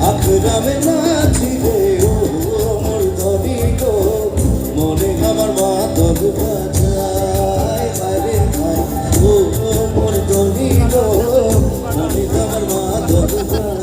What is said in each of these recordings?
আকরামে নাচিলে ও মোর ধনী গো মনে আমার মাদক বাজায় আরে ভাই ও মোর ধনী গো মনে আমার মাদক বাজায়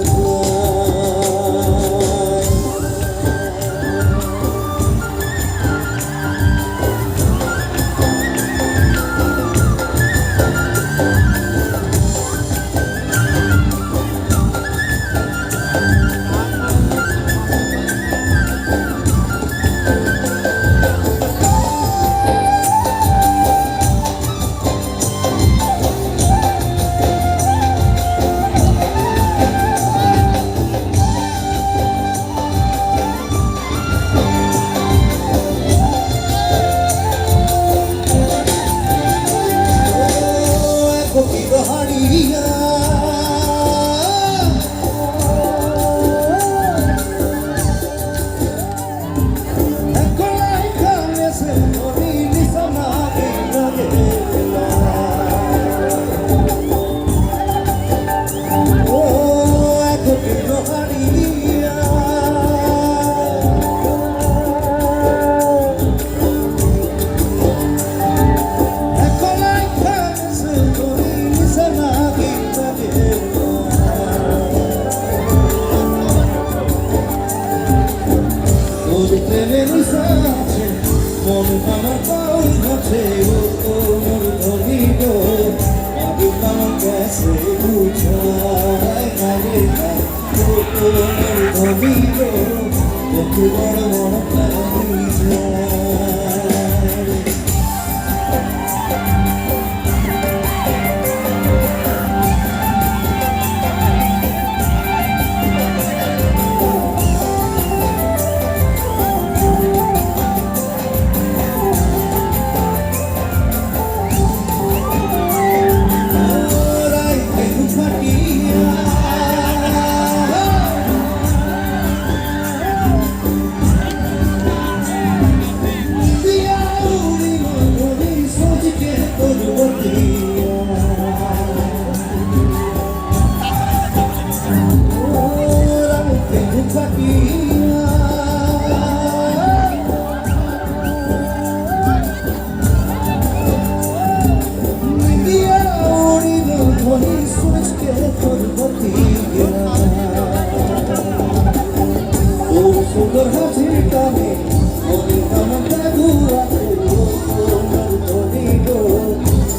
মন আমার পাউল গছে ও মোর ধনী গো আগে আমার কাছে বুঝায় আরে ও মোর ধনী গো কত বড় বড় প্রাণী সুন্দর হাসির টানে মনে আমার জাদু আছে ও মোর ধনী গো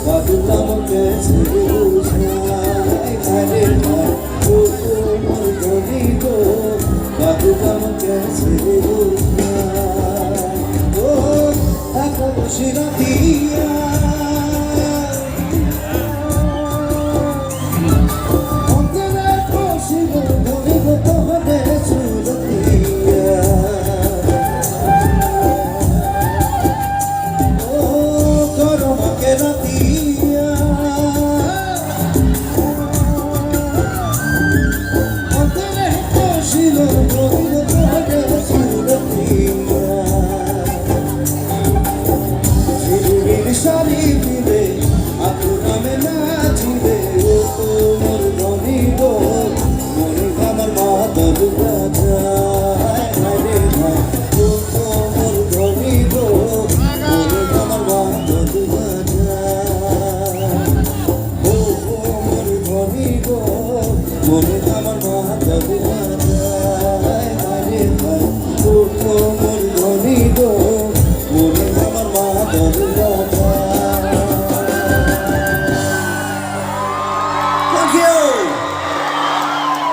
বাদুলাম গেছে আরে ভাই ও মোর ধনী গো বাদুলাম গেছে ও একা বসে রাতি